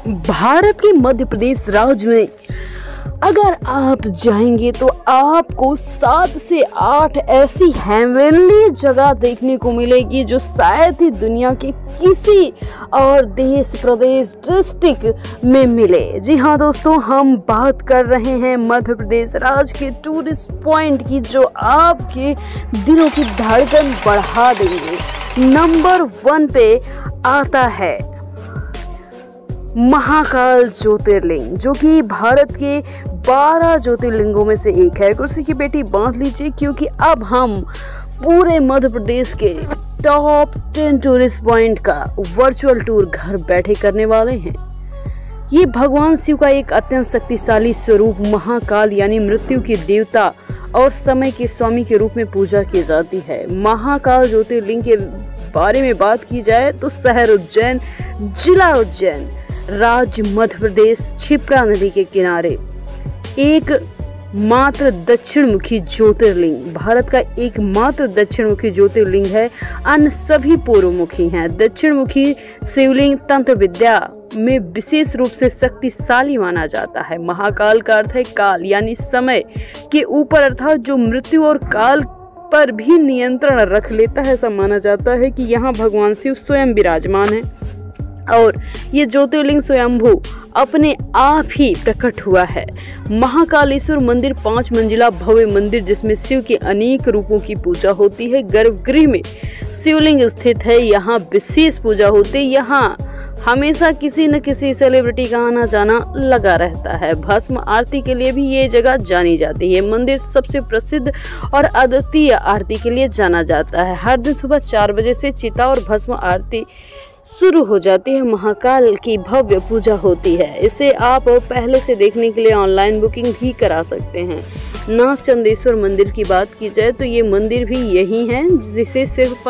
भारत के मध्य प्रदेश राज्य में अगर आप जाएंगे तो आपको 7 से 8 ऐसी हेवनली जगह देखने को मिलेगी जो शायद ही दुनिया के किसी और देश, प्रदेश, डिस्ट्रिक्ट में मिले। जी हाँ दोस्तों, हम बात कर रहे हैं मध्य प्रदेश राज्य के टूरिस्ट पॉइंट की जो आपके दिलों की धड़कन बढ़ा देंगे। नंबर 1 पे आता है महाकाल ज्योतिर्लिंग, जो कि भारत के 12 ज्योतिर्लिंगों में से एक है। कुर्सी की पेटी बांध लीजिए क्योंकि अब हम पूरे मध्य प्रदेश के टॉप 10 टूरिस्ट पॉइंट का वर्चुअल टूर घर बैठे करने वाले हैं। ये भगवान शिव का एक अत्यंत शक्तिशाली स्वरूप महाकाल यानी मृत्यु के देवता और समय के स्वामी के रूप में पूजा की जाती है। महाकाल ज्योतिर्लिंग के बारे में बात की जाए तो शहर उज्जैन, जिला उज्जैन, राज्य मध्य प्रदेश, क्षिप्रा नदी के किनारे एक मात्र दक्षिण मुखी ज्योतिर्लिंग, भारत का एकमात्र दक्षिण मुखी ज्योतिर्लिंग है। अन्य सभी पूर्व मुखी हैं। दक्षिण मुखी शिवलिंग तंत्र विद्या में विशेष रूप से शक्तिशाली माना जाता है। महाकाल का अर्थ है काल यानी समय के ऊपर, अर्थात जो मृत्यु और काल पर भी नियंत्रण रख लेता है। ऐसा माना जाता है कि यहाँ भगवान शिव स्वयं विराजमान है और ये ज्योतिर्लिंग स्वयंभू अपने आप ही प्रकट हुआ है। महाकालेश्वर मंदिर 5 मंजिला भव्य मंदिर जिसमें शिव के अनेक रूपों की पूजा होती है। गर्भगृह में शिवलिंग स्थित है, यहाँ विशेष पूजा होती है। यहाँ हमेशा किसी न किसी सेलिब्रिटी का आना जाना लगा रहता है। भस्म आरती के लिए भी ये जगह जानी जाती है। मंदिर सबसे प्रसिद्ध और अद्वितीय आरती के लिए जाना जाता है। हर दिन सुबह 4 बजे से चिता और भस्म आरती शुरू हो जाती है। महाकाल की भव्य पूजा होती है। इसे आप पहले से देखने के लिए ऑनलाइन बुकिंग भी करा सकते हैं। नागचंदेश्वर मंदिर की बात की जाए तो ये मंदिर भी यही है जिसे सिर्फ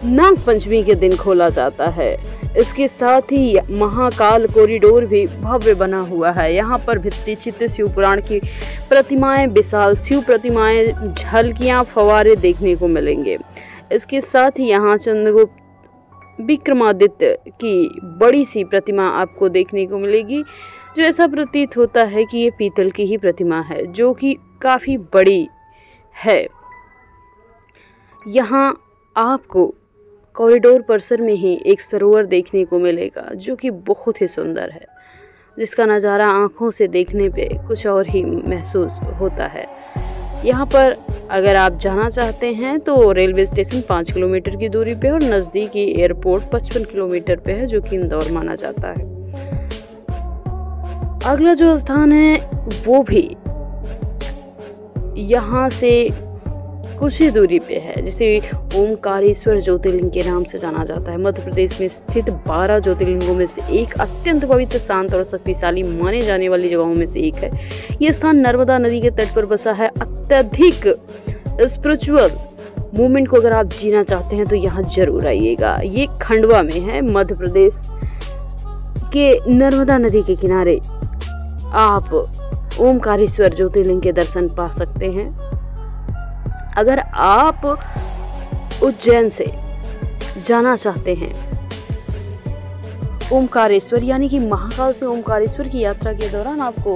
नाग पंचमी के दिन खोला जाता है। इसके साथ ही महाकाल कॉरिडोर भी भव्य बना हुआ है। यहाँ पर भित्ति चित्र शिव पुराण की प्रतिमाएं, विशाल शिव प्रतिमाएं, झलकियां, फव्वारे देखने को मिलेंगे। इसके साथ ही यहाँ चंद्रगुप्त विक्रमादित्य की बड़ी सी प्रतिमा आपको देखने को मिलेगी, जो ऐसा प्रतीत होता है कि ये पीतल की ही प्रतिमा है, जो कि काफ़ी बड़ी है। यहाँ आपको कॉरिडोर परिसर में ही एक सरोवर देखने को मिलेगा जो कि बहुत ही सुंदर है, जिसका नज़ारा आँखों से देखने पे कुछ और ही महसूस होता है। यहाँ पर अगर आप जाना चाहते हैं तो रेलवे स्टेशन 5 किलोमीटर की दूरी पे और नज़दीकी एयरपोर्ट 55 किलोमीटर पे है, जो कि इंदौर माना जाता है। अगला जो स्थान है वो भी यहाँ से कुछ ही दूरी पे है, जिसे ओमकारेश्वर ज्योतिर्लिंग के नाम से जाना जाता है। मध्य प्रदेश में स्थित 12 ज्योतिर्लिंगों में से एक अत्यंत पवित्र, शांत और शक्तिशाली माने जाने वाली जगहों में से एक है। यह स्थान नर्मदा नदी के तट पर बसा है। अत्यधिक स्पिरिचुअल मूवमेंट को अगर आप जीना चाहते हैं तो यहाँ जरूर आइएगा। ये खंडवा में है, मध्य प्रदेश के नर्मदा नदी के किनारे आप ओमकारेश्वर ज्योतिर्लिंग के दर्शन पा सकते हैं। अगर आप उज्जैन से जाना चाहते हैं ओमकारेश्वर यानी कि महाकाल से ओमकारेश्वर की यात्रा के दौरान आपको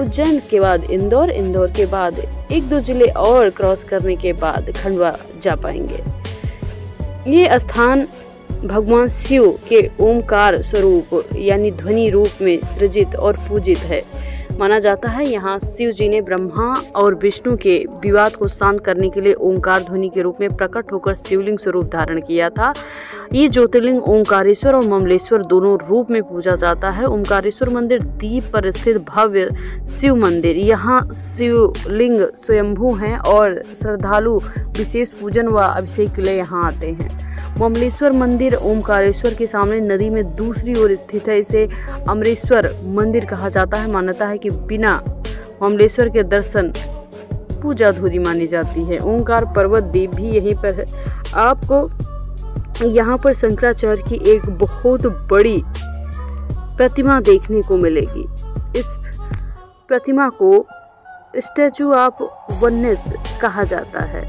उज्जैन के बाद इंदौर, इंदौर के बाद 1-2 जिले और क्रॉस करने के बाद खंडवा जा पाएंगे। ये स्थान भगवान शिव के ओमकार स्वरूप यानी ध्वनि रूप में सृजित और पूजित है। माना जाता है यहाँ शिव जी ने ब्रह्मा और विष्णु के विवाद को शांत करने के लिए ओंकार ध्वनि के रूप में प्रकट होकर शिवलिंग स्वरूप धारण किया था। ये ज्योतिर्लिंग ओंकारेश्वर और ममलेश्वर दोनों रूप में पूजा जाता है। ओंकारेश्वर मंदिर द्वीप पर स्थित भव्य शिव मंदिर, यहाँ शिवलिंग स्वयंभू हैं और श्रद्धालु विशेष पूजन व अभिषेक के लिए यहाँ आते हैं। ममलेश्वर मंदिर ओमकारेश्वर के सामने नदी में दूसरी ओर स्थित है। इसे अमरेश्वर मंदिर कहा जाता है। मान्यता है कि बिना ममलेश्वर के दर्शन पूजा अधूरी मानी जाती है। ओंकार पर्वत द्वीप भी यहीं पर है। आपको यहाँ पर शंकराचार्य की एक बहुत बड़ी प्रतिमा देखने को मिलेगी। इस प्रतिमा को स्टैचू ऑफ वननेस कहा जाता है,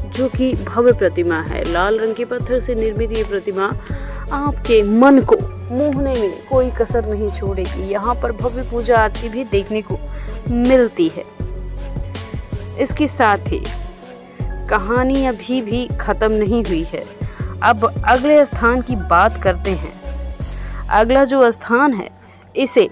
जो कि भव्य प्रतिमा है। लाल रंग के पत्थर से निर्मित ये प्रतिमा आपके मन को मोहने में कोई कसर नहीं छोड़ेगी। यहाँ पर भव्य पूजा आरती भी देखने को मिलती है। इसके साथ ही कहानी अभी भी खत्म नहीं हुई है। अब अगले स्थान की बात करते हैं। अगला जो स्थान है इसे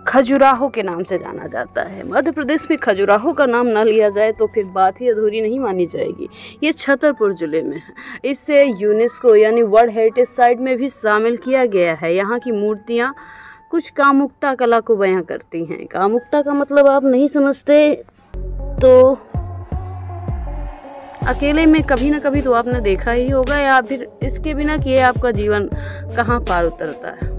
खजुराहो के नाम से जाना जाता है। मध्य प्रदेश में खजुराहो का नाम ना लिया जाए तो फिर बात ही अधूरी नहीं मानी जाएगी। ये छतरपुर जिले में है। इसे यूनेस्को यानी वर्ल्ड हेरिटेज साइट में भी शामिल किया गया है। यहाँ की मूर्तियाँ कुछ कामुकता कला को बयां करती हैं। कामुकता का मतलब आप नहीं समझते तो अकेले में कभी ना कभी तो आपने देखा ही होगा, या फिर इसके बिना किए आपका जीवन कहाँ पार उतरता है।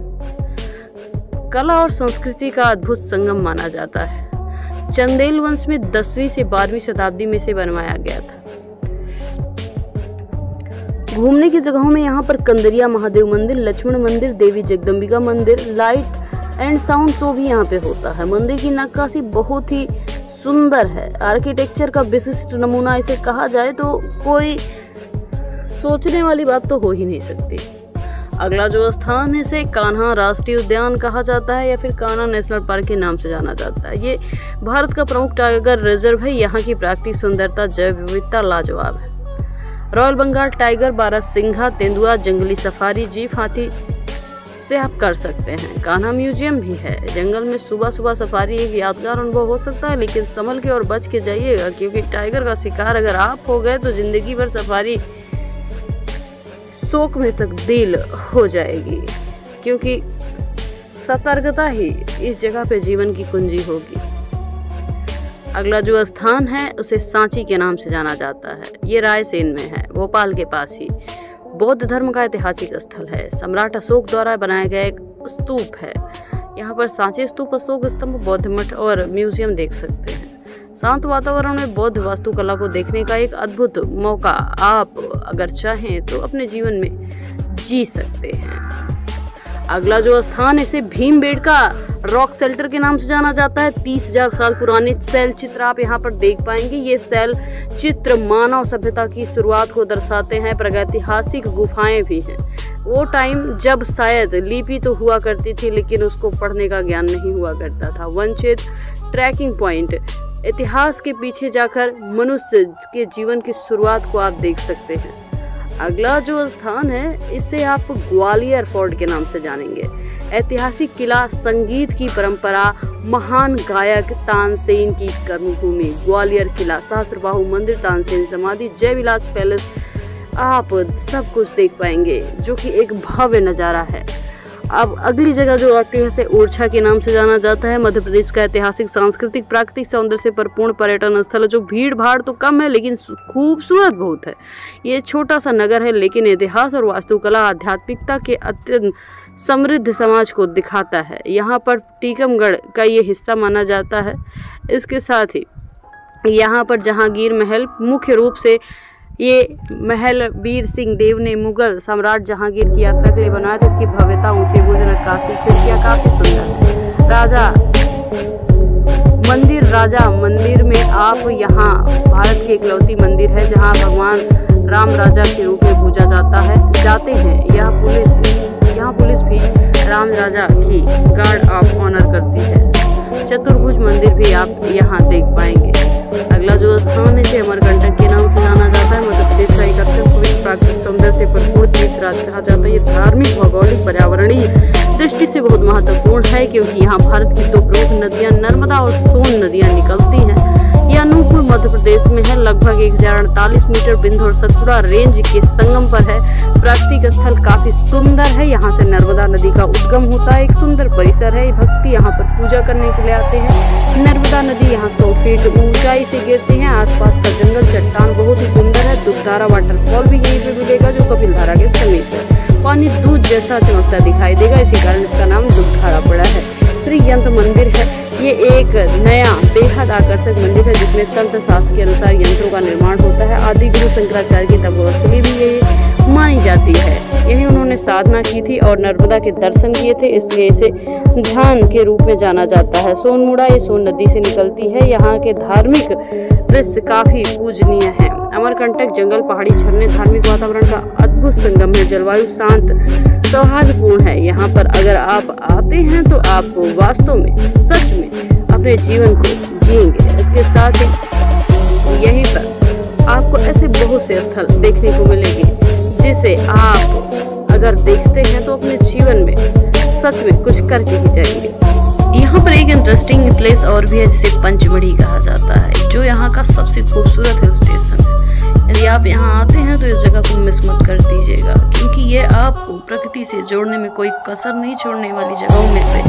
कला और संस्कृति का अद्भुत संगम माना जाता है। चंदेल वंश में 10वीं से 12वीं शताब्दी में से बनवाया गया था। घूमने की जगहों में यहाँ पर कंदरिया महादेव मंदिर, लक्ष्मण मंदिर, देवी जगदम्बिका मंदिर, लाइट एंड साउंड शो भी यहाँ पे होता है। मंदिर की नक्काशी बहुत ही सुंदर है। आर्किटेक्चर का विशिष्ट नमूना इसे कहा जाए तो कोई सोचने वाली बात तो हो ही नहीं सकती। अगला जो स्थान है इसे कान्हा राष्ट्रीय उद्यान कहा जाता है या फिर कान्हा नेशनल पार्क के नाम से जाना जाता है। ये भारत का प्रमुख टाइगर रिजर्व है। यहाँ की प्राकृतिक सुंदरता, जैव विविधता लाजवाब है। रॉयल बंगाल टाइगर, बारहसिंघा, तेंदुआ, जंगली सफारी, जीप, हाथी से आप कर सकते हैं। कान्हा म्यूजियम भी है। जंगल में सुबह सुबह सफारी एक यादगार अनुभव हो सकता है, लेकिन संभल के और बच के जाइएगा, क्योंकि टाइगर का शिकार अगर आप हो गए तो जिंदगी भर सफारी शोक में तब्दील हो जाएगी, क्योंकि सतर्कता ही इस जगह पे जीवन की कुंजी होगी। अगला जो स्थान है उसे सांची के नाम से जाना जाता है। ये रायसेन में है, भोपाल के पास ही। बौद्ध धर्म का ऐतिहासिक स्थल है। सम्राट अशोक द्वारा बनाया गया एक स्तूप है। यहाँ पर सांची स्तूप, अशोक स्तंभ, बौद्ध मठ और म्यूजियम देख सकते हैं। शांत वातावरण में बौद्ध वास्तुकला को देखने का एक अद्भुत मौका आप अगर चाहें तो अपने जीवन में जी सकते हैं। अगला जो स्थान है इसे भीमबेटका रॉक शेल्टर के नाम से जाना जाता है। 30,000 साल पुराने शैल चित्र आप यहाँ पर देख पाएंगे। ये शैल चित्र मानव सभ्यता की शुरुआत को दर्शाते हैं। प्रागैतिहासिक गुफाएं भी हैं। वो टाइम जब शायद लिपि तो हुआ करती थी, लेकिन उसको पढ़ने का ज्ञान नहीं हुआ करता था। वनचेत ट्रैकिंग पॉइंट, इतिहास के पीछे जाकर मनुष्य के जीवन की शुरुआत को आप देख सकते हैं। अगला जो स्थान है इसे आप ग्वालियर फोर्ट के नाम से जानेंगे। ऐतिहासिक किला, संगीत की परंपरा, महान गायक तानसेन की कर्मभूमि ग्वालियर किला, सहस्त्रबाहु मंदिर, तानसेन समाधि, जय विलास पैलेस, आप सब कुछ देख पाएंगे, जो कि एक भव्य नज़ारा है। अब अगली जगह जो आती है ओरछा के नाम से जाना जाता है। मध्य प्रदेश का ऐतिहासिक, सांस्कृतिक, प्राकृतिक सौंदर्य से परिपूर्ण पर्यटन स्थल है, जो भीड़ भाड़ तो कम है लेकिन खूबसूरत बहुत है। ये छोटा सा नगर है, लेकिन इतिहास और वास्तुकला, आध्यात्मिकता के अत्यंत समृद्ध समाज को दिखाता है। यहाँ पर टीकमगढ़ का ये हिस्सा माना जाता है। इसके साथ ही यहाँ पर जहांगीर महल, मुख्य रूप से ये महल वीर सिंह देव ने मुगल सम्राट जहांगीर की यात्रा के लिए बनाया था। इसकी भव्यता, ऊंचे बुर्ज, नक्काशी, खिड़कियां काफी सुंदर है। राजा मंदिर में आप यहाँ भारत की इकलौती मंदिर है जहाँ भगवान राम राजा के रूप में पूजा जाते हैं। यहाँ पुलिस भी राम राजा की गार्ड ऑफ ऑनर करती है। चतुर्भुज मंदिर भी आप यहाँ देख पाएंगे। अगला जो स्थान है इसे अमरकंटक के नाम से जाना जाता है। मध्य प्रदेश का एक अत्यंत पवित्र प्राकृतिक सौंदर्य से भरपूर तीर्थ राज्य कहा जाता है। ये धार्मिक, भौगोलिक, पर्यावरणीय दृष्टि से बहुत महत्वपूर्ण है, क्योंकि यहाँ भारत की दो प्रमुख नदियाँ नर्मदा और सोन नदियाँ निकलती हैं। यह अनूपपुर मध्य प्रदेश में है। लगभग 1048 मीटर विंध्य और सतपुड़ा रेंज के संगम पर है। प्राकृतिक स्थल काफी सुंदर है। यहाँ से नर्मदा नदी का उद्गम होता है। एक सुंदर परिसर है। भक्ति यहाँ पर पूजा करने के लिए आते हैं। नर्मदा नदी यहाँ 100 फीट ऊंचाई से गिरती है। आसपास का जंगल, चट्टान बहुत ही सुंदर है। दुधधारा वाटरफॉल भी यहीं पे मिलेगा, जो कपिलधारा के समीप है। पानी दूध जैसा चमकता दिखाई देगा, इसी कारण इसका नाम दुधधारा पड़ा है। श्री यंत्र मंदिर है। ये एक नया बेहद आकर्षक मंदिर है, जिसमें तंत्र शास्त्र के अनुसार यंत्रों का निर्माण होता है। आदि गुरु शंकराचार्य की तपोस्थली भी ये मानी जाती है। यहीं उन्होंने साधना की थी और नर्मदा के दर्शन किए थे, इसलिए इसे ध्यान के रूप में जाना जाता है। सोनमुड़ा ये सोन नदी से निकलती है। यहाँ के धार्मिक दृश्य काफी पूजनीय है। अमरकंटक जंगल, पहाड़ी झरने, धार्मिक वातावरण का अद्भुत संगम है। जलवायु शांत सौहार्दपूर्ण है। यहाँ पर अगर आप आते हैं तो आप वास्तव में, सच में अपने जीवन को जिएंगे। इसके साथ ही यहीं पर आपको ऐसे बहुत से स्थल देखने को मिलेंगे जिसे आप अगर देखते हैं तो अपने जीवन में सच में कुछ करके ही जाएंगे। यहाँ पर एक इंटरेस्टिंग प्लेस और भी है जिसे पंचमढ़ी कहा जाता है, जो यहाँ का सबसे खूबसूरत हिल स्टेशन है। यदि आप यहाँ आते हैं तो इस जगह को मिस मत कर दीजिएगा, क्योंकि ये आपको प्रकृति से जोड़ने में कोई कसर नहीं छोड़ने वाली जगहों में से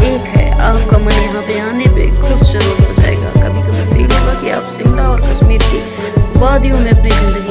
एक है। आपका मन यहाँ पे आने पे खुश जरूर हो जाएगा। कभी कभी फील होगा कि आप शिमला और कश्मीर की वादियों में अपनी जिंदगी